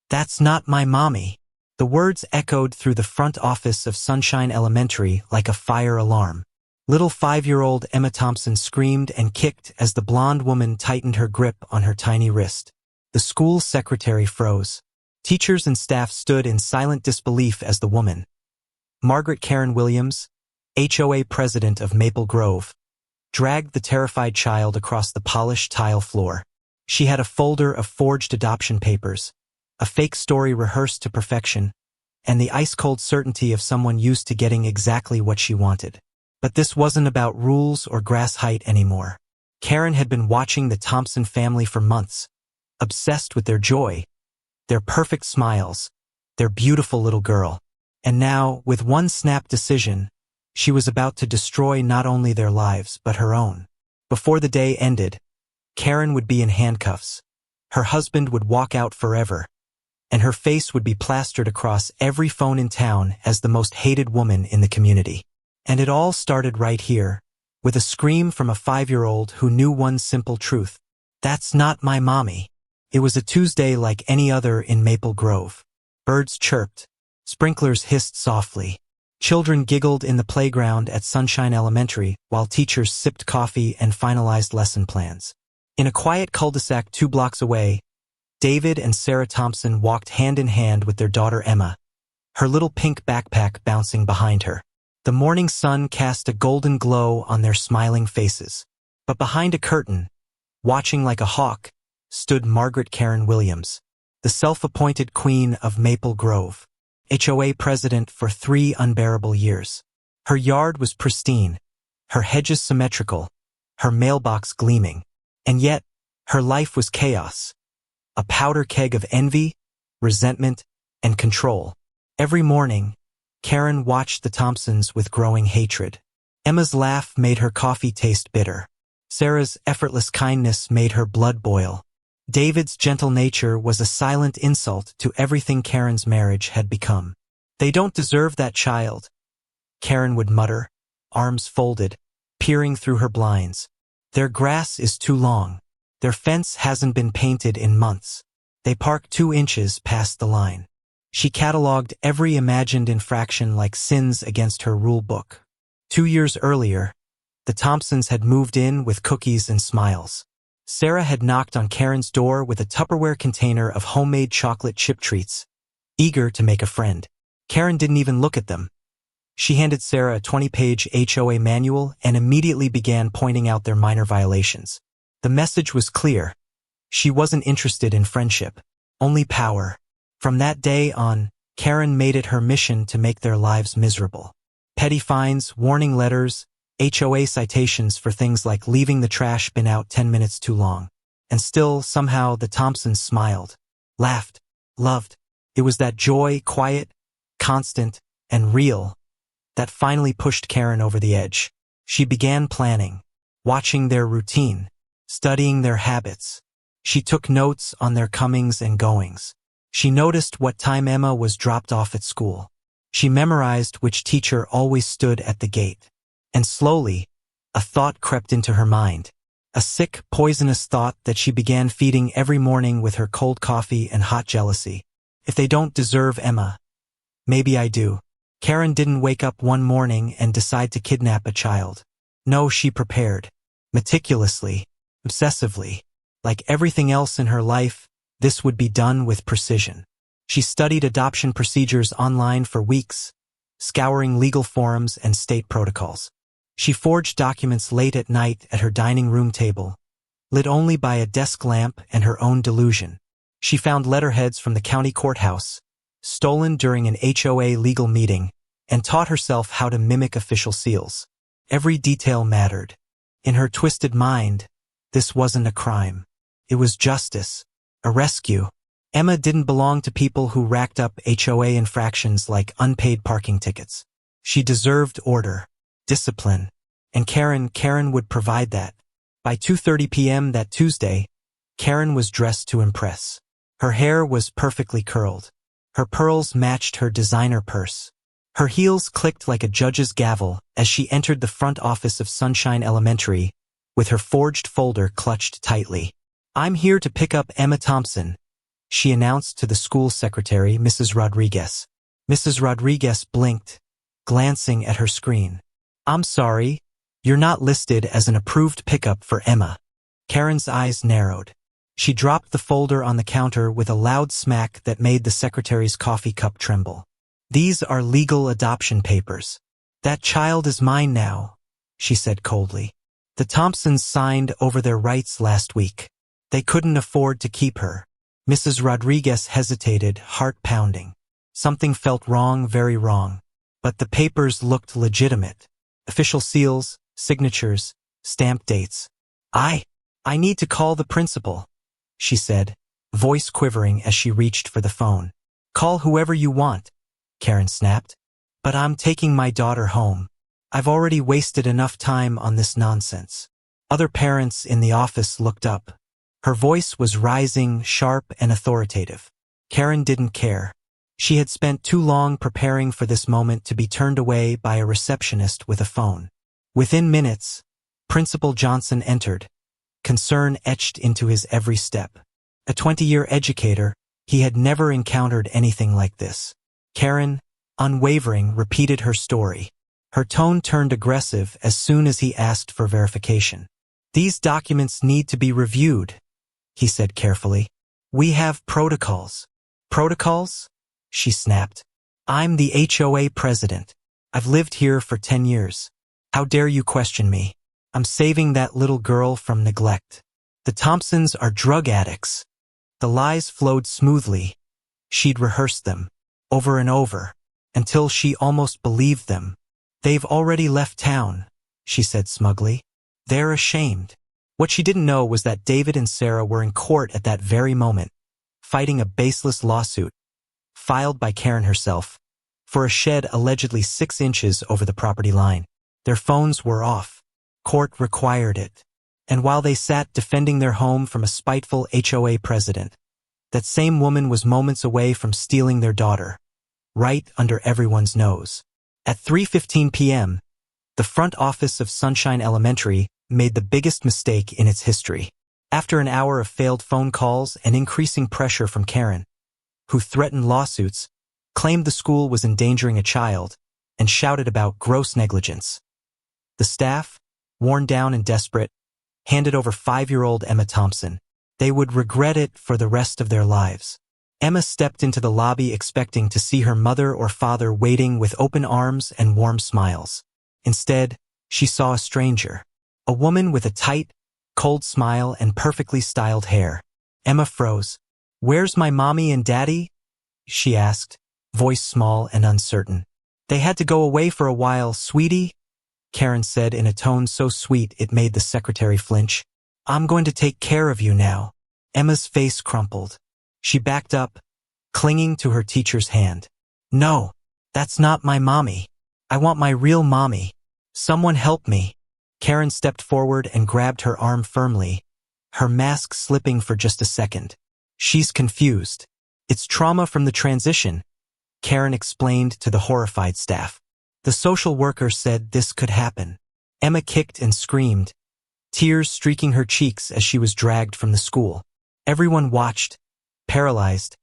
"That's not my mommy." The words echoed through the front office of Sunshine Elementary like a fire alarm. Little 5-year-old Emma Thompson screamed and kicked as the blonde woman tightened her grip on her tiny wrist. The school secretary froze. Teachers and staff stood in silent disbelief as the woman, Margaret Karen Williams, HOA president of Maple Grove, dragged the terrified child across the polished tile floor. She had a folder of forged adoption papers, a fake story rehearsed to perfection, and the ice-cold certainty of someone used to getting exactly what she wanted. But this wasn't about rules or grass height anymore. Karen had been watching the Thompson family for months, obsessed with their joy, their perfect smiles, their beautiful little girl. And now, with one snap decision, she was about to destroy not only their lives but her own. Before the day ended, Karen would be in handcuffs. Her husband would walk out forever, and her face would be plastered across every phone in town as the most hated woman in the community. And it all started right here, with a scream from a 5-year-old who knew one simple truth. "That's not my mommy." It was a Tuesday like any other in Maple Grove. Birds chirped. Sprinklers hissed softly. Children giggled in the playground at Sunshine Elementary while teachers sipped coffee and finalized lesson plans. In a quiet cul-de-sac 2 blocks away, David and Sarah Thompson walked hand in hand with their daughter Emma, her little pink backpack bouncing behind her. The morning sun cast a golden glow on their smiling faces. But behind a curtain, watching like a hawk, stood Margaret Karen Williams, the self-appointed queen of Maple Grove, HOA president for 3 unbearable years. Her yard was pristine, her hedges symmetrical, her mailbox gleaming. And yet, her life was chaos, a powder keg of envy, resentment, and control. Every morning, Karen watched the Thompsons with growing hatred. Emma's laugh made her coffee taste bitter. Sarah's effortless kindness made her blood boil. David's gentle nature was a silent insult to everything Karen's marriage had become. "They don't deserve that child," Karen would mutter, arms folded, peering through her blinds. "Their grass is too long. Their fence hasn't been painted in months. They park 2 inches past the line." She cataloged every imagined infraction like sins against her rule book. 2 years earlier, the Thompsons had moved in with cookies and smiles. Sarah had knocked on Karen's door with a Tupperware container of homemade chocolate chip treats, eager to make a friend. Karen didn't even look at them. She handed Sarah a 20-page HOA manual and immediately began pointing out their minor violations. The message was clear. She wasn't interested in friendship, only power. From that day on, Karen made it her mission to make their lives miserable. Petty fines, warning letters, HOA citations for things like leaving the trash bin out 10 minutes too long. And still, somehow, the Thompsons smiled, laughed, loved. It was that joy, quiet, constant, and real, that finally pushed Karen over the edge. She began planning, watching their routine, studying their habits. She took notes on their comings and goings. She noticed what time Emma was dropped off at school. She memorized which teacher always stood at the gate. And slowly, a thought crept into her mind. A sick, poisonous thought that she began feeding every morning with her cold coffee and hot jealousy. "If they don't deserve Emma, maybe I do." Karen didn't wake up one morning and decide to kidnap a child. No, she prepared. Meticulously, obsessively. Like everything else in her life, this would be done with precision. She studied adoption procedures online for weeks, scouring legal forums and state protocols. She forged documents late at night at her dining room table, lit only by a desk lamp and her own delusion. She found letterheads from the county courthouse, stolen during an HOA legal meeting, and taught herself how to mimic official seals. Every detail mattered. In her twisted mind, this wasn't a crime. It was justice, a rescue. Emma didn't belong to people who racked up HOA infractions like unpaid parking tickets. She deserved order, discipline, and Karen would provide that. By 2:30 p.m. that Tuesday, Karen was dressed to impress. Her hair was perfectly curled. Her pearls matched her designer purse. Her heels clicked like a judge's gavel as she entered the front office of Sunshine Elementary, with her forged folder clutched tightly. "I'm here to pick up Emma Thompson," she announced to the school secretary, Mrs. Rodriguez. Mrs. Rodriguez blinked, glancing at her screen. I'm sorry, you're not listed as an approved pickup for Emma. Karen's eyes narrowed. She dropped the folder on the counter with a loud smack that made the secretary's coffee cup tremble. These are legal adoption papers. That child is mine now, she said coldly. The Thompsons signed over their rights last week. They couldn't afford to keep her. Mrs. Rodriguez hesitated, heart pounding. Something felt wrong, very wrong. But the papers looked legitimate. Official seals, signatures, stamp dates. I need to call the principal, she said, voice quivering as she reached for the phone. Call whoever you want, Karen snapped. But I'm taking my daughter home. I've already wasted enough time on this nonsense. Other parents in the office looked up. Her voice was rising, sharp and authoritative. Karen didn't care. She had spent too long preparing for this moment to be turned away by a receptionist with a phone. Within minutes, Principal Johnson entered, concern etched into his every step. A 20-year educator, he had never encountered anything like this. Karen, unwavering, repeated her story. Her tone turned aggressive as soon as he asked for verification. These documents need to be reviewed, he said carefully. We have protocols. Protocols? She snapped. I'm the HOA president. I've lived here for 10 years. How dare you question me? I'm saving that little girl from neglect. The Thompsons are drug addicts. The lies flowed smoothly. She'd rehearsed them, over and over, until she almost believed them. They've already left town, she said smugly. They're ashamed. What she didn't know was that David and Sarah were in court at that very moment, fighting a baseless lawsuit, filed by Karen herself, for a shed allegedly 6 inches over the property line. Their phones were off. Court required it. And while they sat defending their home from a spiteful HOA president, that same woman was moments away from stealing their daughter, right under everyone's nose. At 3:15 p.m., the front office of Sunshine Elementary made the biggest mistake in its history. After an hour of failed phone calls and increasing pressure from Karen, who threatened lawsuits, claimed the school was endangering a child, and shouted about gross negligence, the staff, worn down and desperate, handed over 5-year-old Emma Thompson. They would regret it for the rest of their lives. Emma stepped into the lobby expecting to see her mother or father waiting with open arms and warm smiles. Instead, she saw a stranger, a woman with a tight, cold smile and perfectly styled hair. Emma froze. Where's my mommy and daddy? She asked, voice small and uncertain. They had to go away for a while, sweetie, Karen said in a tone so sweet it made the secretary flinch. I'm going to take care of you now. Emma's face crumpled. She backed up, clinging to her teacher's hand. No, that's not my mommy. I want my real mommy. Someone help me. Karen stepped forward and grabbed her arm firmly, her mask slipping for just a second. She's confused. It's trauma from the transition, Karen explained to the horrified staff. The social worker said this could happen. Emma kicked and screamed, tears streaking her cheeks as she was dragged from the school. Everyone watched, paralyzed,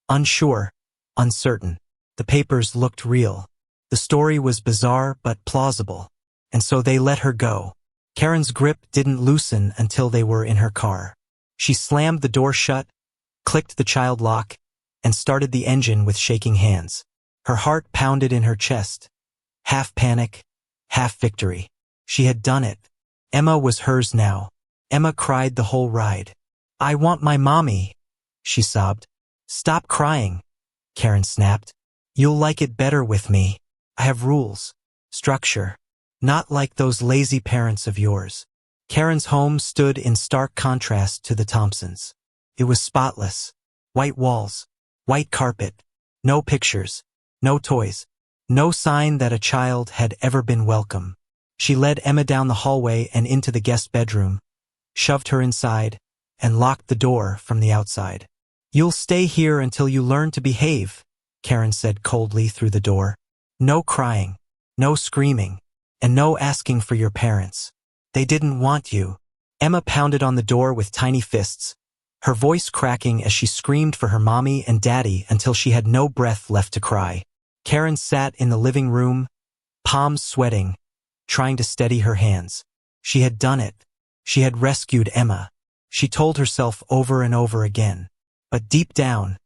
unsure, uncertain. The papers looked real. The story was bizarre but plausible, and so they let her go. Karen's grip didn't loosen until they were in her car. She slammed the door shut, clicked the child lock, and started the engine with shaking hands. Her heart pounded in her chest, half panic, half victory. She had done it. Emma was hers now. Emma cried the whole ride. I want my mommy, she sobbed. Stop crying, Karen snapped. You'll like it better with me. I have rules, structure, not like those lazy parents of yours. Karen's home stood in stark contrast to the Thompsons. It was spotless. White walls, white carpet, no pictures, no toys, no sign that a child had ever been welcome. She led Emma down the hallway and into the guest bedroom, shoved her inside, and locked the door from the outside. You'll stay here until you learn to behave, Karen said coldly through the door. No crying, no screaming, and no asking for your parents. They didn't want you. Emma pounded on the door with tiny fists, her voice cracking as she screamed for her mommy and daddy until she had no breath left to cry. Karen sat in the living room, palms sweating, trying to steady her hands. She had done it. She had rescued Emma. She told herself over and over again. But deep down,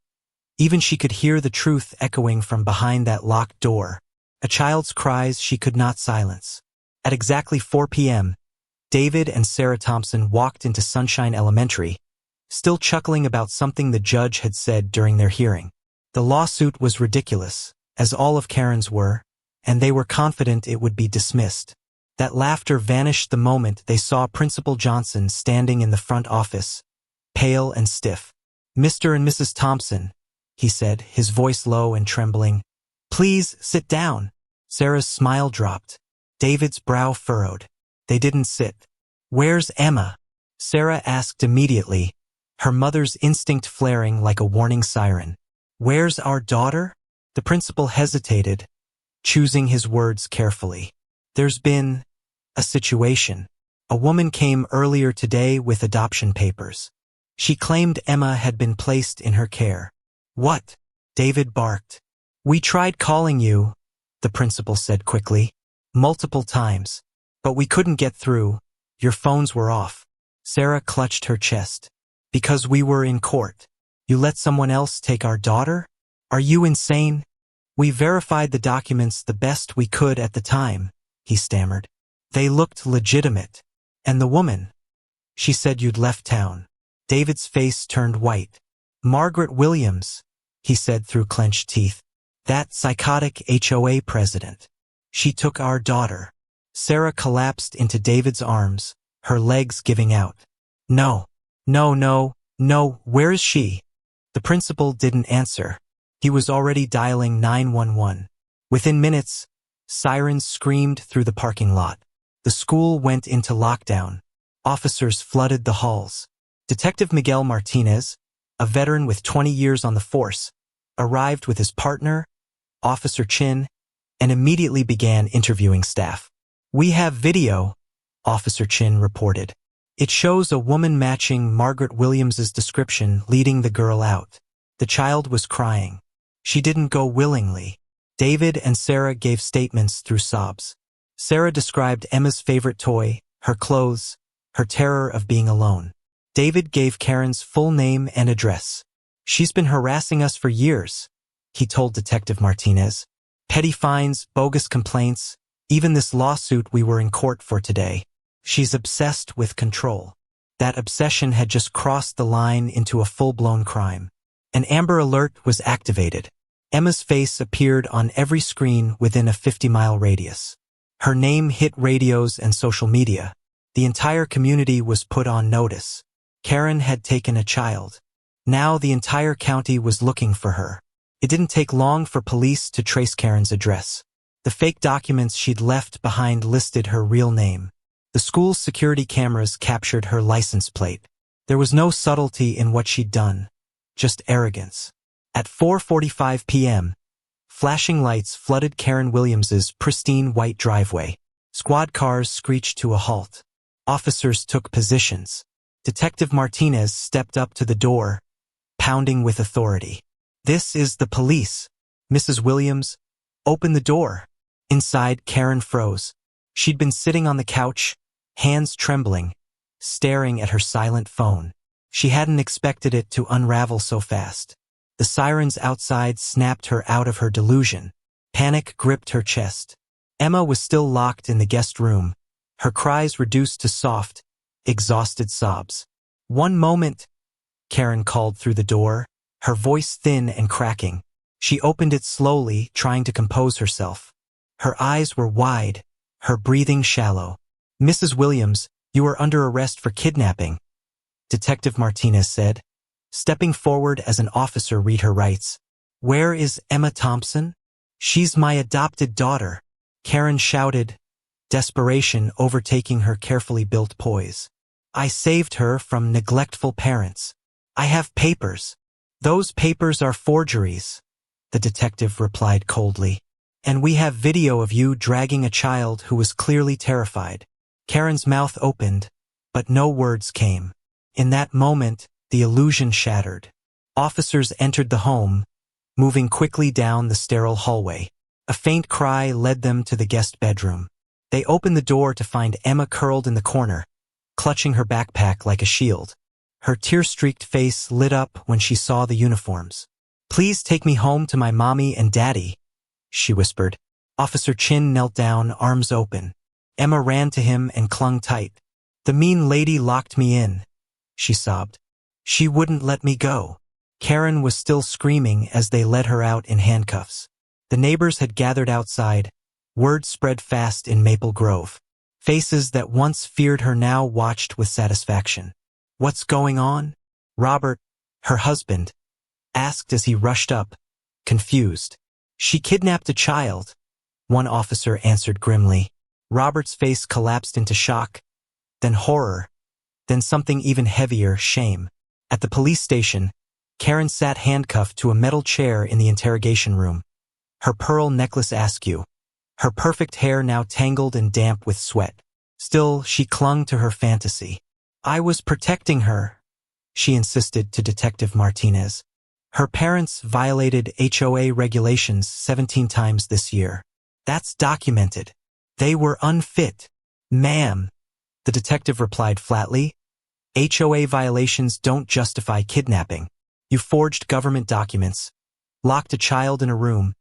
even she could hear the truth echoing from behind that locked door. A child's cries she could not silence. At exactly 4 p.m., David and Sarah Thompson walked into Sunshine Elementary, still chuckling about something the judge had said during their hearing. The lawsuit was ridiculous, as all of Karen's were, and they were confident it would be dismissed. That laughter vanished the moment they saw Principal Johnson standing in the front office, pale and stiff. "Mr. and Mrs. Thompson," he said, his voice low and trembling. "Please sit down." Sarah's smile dropped. David's brow furrowed. They didn't sit. "Where's Emma?" Sarah asked immediately, her mother's instinct flaring like a warning siren. "Where's our daughter?" The principal hesitated, choosing his words carefully. "There's been a situation. A woman came earlier today with adoption papers. She claimed Emma had been placed in her care." "What?" David barked. "We tried calling you," the principal said quickly, "multiple times. But we couldn't get through. Your phones were off." Sarah clutched her chest. "Because we were in court. You let someone else take our daughter? Are you insane?" "We verified the documents the best we could at the time," he stammered. "They looked legitimate. And the woman? She said you'd left town." David's face turned white. "Margaret Williams," he said through clenched teeth. "That psychotic HOA president. She took our daughter." Sarah collapsed into David's arms, her legs giving out. No, no, where is she?" The principal didn't answer. He was already dialing 911. Within minutes, sirens screamed through the parking lot. The school went into lockdown. Officers flooded the halls. Detective Miguel Martinez, a veteran with 20 years on the force, arrived with his partner, Officer Chin, and immediately began interviewing staff. "We have video," Officer Chin reported. "It shows a woman matching Margaret Williams's description leading the girl out. The child was crying. She didn't go willingly." David and Sarah gave statements through sobs. Sarah described Emma's favorite toy, her clothes, her terror of being alone. David gave Karen's full name and address. "She's been harassing us for years," he told Detective Martinez. "Petty fines, bogus complaints, even this lawsuit we were in court for today. She's obsessed with control." That obsession had just crossed the line into a full-blown crime. An Amber Alert was activated. Emma's face appeared on every screen within a 50-mile radius. Her name hit radios and social media. The entire community was put on notice. Karen had taken a child. Now the entire county was looking for her. It didn't take long for police to trace Karen's address. The fake documents she'd left behind listed her real name. The school's security cameras captured her license plate. There was no subtlety in what she'd done, just arrogance. At 4:45 p.m., flashing lights flooded Karen Williams's pristine white driveway. Squad cars screeched to a halt. Officers took positions. Detective Martinez stepped up to the door, pounding with authority. "This is the police. Mrs. Williams, open the door." Inside, Karen froze. She'd been sitting on the couch, hands trembling, staring at her silent phone. She hadn't expected it to unravel so fast. The sirens outside snapped her out of her delusion. Panic gripped her chest. Emma was still locked in the guest room, her cries reduced to soft, exhausted sobs. "One moment," Karen called through the door, her voice thin and cracking. She opened it slowly, trying to compose herself. Her eyes were wide, her breathing shallow. "Mrs. Williams, you are under arrest for kidnapping," Detective Martinez said, stepping forward as an officer read her rights. "Where is Emma Thompson?" "She's my adopted daughter," Karen shouted, desperation overtaking her carefully built poise. "I saved her from neglectful parents. I have papers." "Those papers are forgeries," the detective replied coldly. "And we have video of you dragging a child who was clearly terrified." Karen's mouth opened, but no words came. In that moment, The illusion shattered. Officers entered the home, moving quickly down the sterile hallway. A faint cry led them to the guest bedroom. They opened the door to find Emma curled in the corner, clutching her backpack like a shield. Her tear-streaked face lit up when she saw the uniforms. "Please take me home to my mommy and daddy," she whispered. Officer Chin knelt down, arms open. Emma ran to him and clung tight. "The mean lady locked me in," she sobbed. "She wouldn't let me go." Karen was still screaming as they led her out in handcuffs. The neighbors had gathered outside. Word spread fast in Maple Grove. Faces that once feared her now watched with satisfaction. "What's going on?" Robert, her husband, asked as he rushed up, confused. "She kidnapped a child," one officer answered grimly. Robert's face collapsed into shock, then horror, then something even heavier, shame. At the police station, Karen sat handcuffed to a metal chair in the interrogation room, her pearl necklace askew, her perfect hair now tangled and damp with sweat. Still, she clung to her fantasy. "I was protecting her," she insisted to Detective Martinez. "Her parents violated HOA regulations 17 times this year. That's documented. They were unfit." "Ma'am," the detective replied flatly, "HOA violations don't justify kidnapping. You forged government documents, locked a child in a room,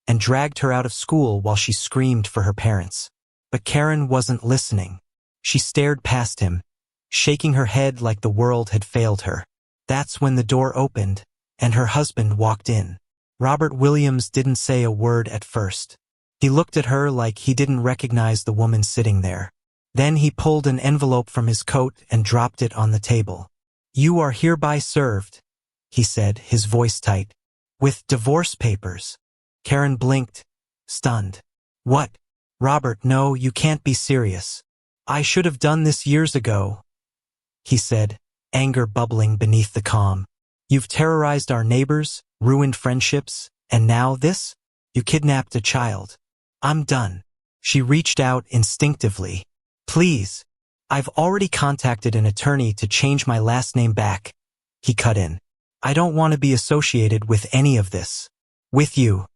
and dragged her out of school while she screamed for her parents." But Karen wasn't listening. She stared past him, shaking her head like the world had failed her. That's when the door opened, and her husband walked in. Robert Williams didn't say a word at first. He looked at her like he didn't recognize the woman sitting there. Then he pulled an envelope from his coat and dropped it on the table. "You are hereby served," he said, his voice tight, "with divorce papers." Karen blinked, stunned. "What? Robert, no, you can't be serious." "I should have done this years ago," he said, anger bubbling beneath the calm. "You've terrorized our neighbors, ruined friendships, and now this? You kidnapped a child. I'm done." She reached out instinctively. "Please. I've already contacted an attorney to change my last name back," he cut in. "I don't want to be associated with any of this." "With you."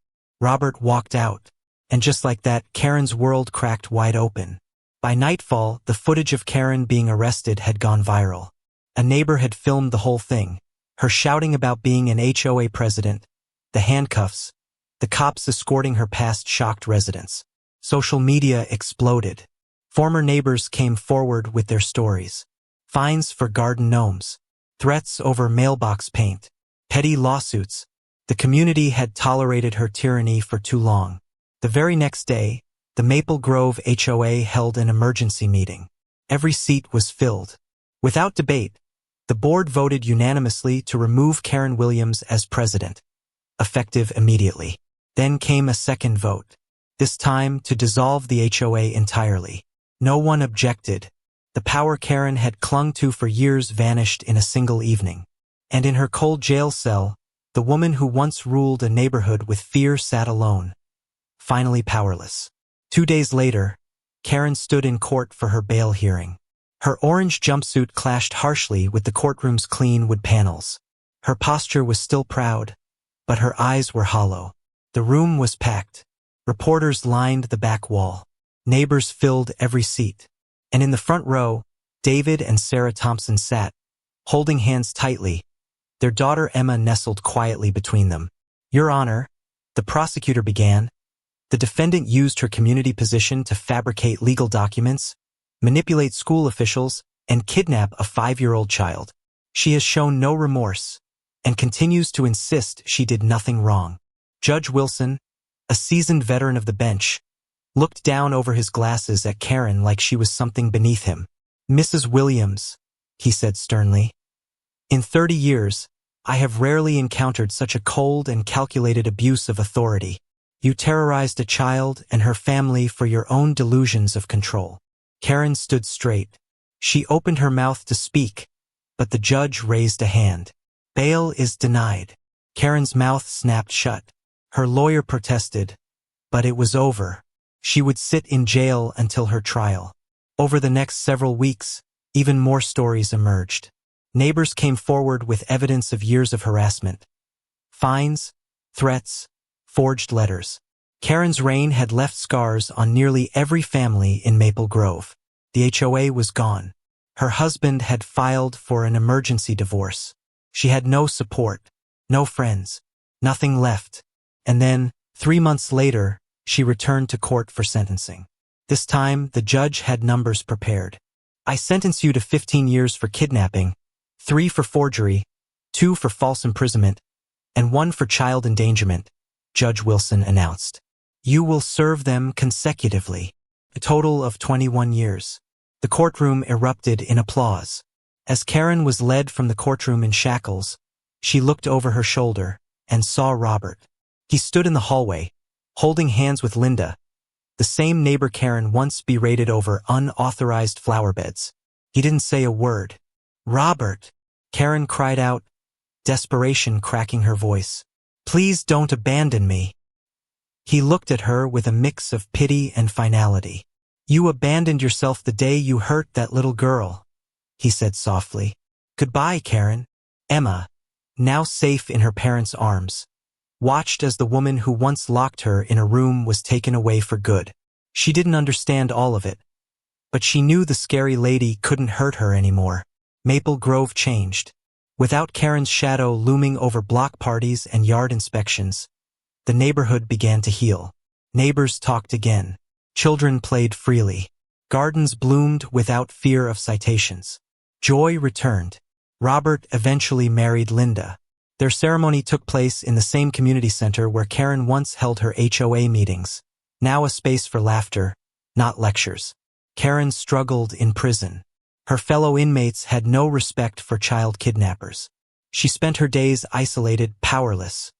Robert walked out, and just like that, Karen's world cracked wide open. By nightfall, the footage of Karen being arrested had gone viral. A neighbor had filmed the whole thing, her shouting about being an HOA president, the handcuffs, the cops escorting her past shocked residents. Social media exploded. Former neighbors came forward with their stories. Fines for garden gnomes, threats over mailbox paint, petty lawsuits. The community had tolerated her tyranny for too long. The very next day, the Maple Grove HOA held an emergency meeting. Every seat was filled. Without debate, the board voted unanimously to remove Karen Williams as president, effective immediately. Then came a second vote, this time to dissolve the HOA entirely. No one objected. The power Karen had clung to for years vanished in a single evening. And in her cold jail cell, the woman who once ruled a neighborhood with fear sat alone, finally powerless. 2 days later, Karen stood in court for her bail hearing. Her orange jumpsuit clashed harshly with the courtroom's clean wood panels. Her posture was still proud, but her eyes were hollow. The room was packed. Reporters lined the back wall. Neighbors filled every seat. And in the front row, David and Sarah Thompson sat, holding hands tightly. Their daughter Emma nestled quietly between them. "Your Honor," the prosecutor began, "the defendant used her community position to fabricate legal documents, manipulate school officials, and kidnap a 5-year-old child. She has shown no remorse and continues to insist she did nothing wrong." Judge Wilson, a seasoned veteran of the bench, looked down over his glasses at Karen like she was something beneath him. "Mrs. Williams," he said sternly, "in 30 years, I have rarely encountered such a cold and calculated abuse of authority. You terrorized a child and her family for your own delusions of control." Karen stood straight. She opened her mouth to speak, but the judge raised a hand. "Bail is denied." Karen's mouth snapped shut. Her lawyer protested, but it was over. She would sit in jail until her trial. Over the next several weeks, even more stories emerged. Neighbors came forward with evidence of years of harassment. Fines, threats, forged letters. Karen's reign had left scars on nearly every family in Maple Grove. The HOA was gone. Her husband had filed for an emergency divorce. She had no support, no friends, nothing left. And then, 3 months later, she returned to court for sentencing. This time, the judge had numbers prepared. "I sentence you to 15 years for kidnapping, 3 for forgery, 2 for false imprisonment, and 1 for child endangerment," Judge Wilson announced. "You will serve them consecutively, a total of 21 years. The courtroom erupted in applause. As Karen was led from the courtroom in shackles, she looked over her shoulder and saw Robert. He stood in the hallway, holding hands with Linda, the same neighbor Karen once berated over unauthorized flower beds. He didn't say a word. "Robert," Karen cried out, desperation cracking her voice. "Please don't abandon me." He looked at her with a mix of pity and finality. "You abandoned yourself the day you hurt that little girl," he said softly. "Goodbye, Karen." Emma, now safe in her parents' arms, watched as the woman who once locked her in a room was taken away for good. She didn't understand all of it, but she knew the scary lady couldn't hurt her anymore. Maple Grove changed. Without Karen's shadow looming over block parties and yard inspections, the neighborhood began to heal. Neighbors talked again. Children played freely. Gardens bloomed without fear of citations. Joy returned. Robert eventually married Linda. Their ceremony took place in the same community center where Karen once held her HOA meetings, now a space for laughter, not lectures. Karen struggled in prison. Her fellow inmates had no respect for child kidnappers. She spent her days isolated, powerless,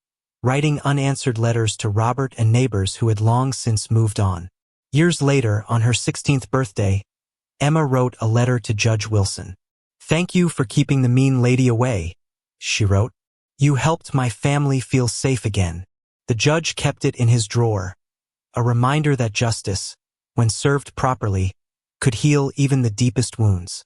writing unanswered letters to Robert and neighbors who had long since moved on. Years later, on her 16th birthday, Emma wrote a letter to Judge Wilson. "Thank you for keeping the mean lady away," she wrote. "You helped my family feel safe again." The judge kept it in his drawer, a reminder that justice, when served properly, could heal even the deepest wounds.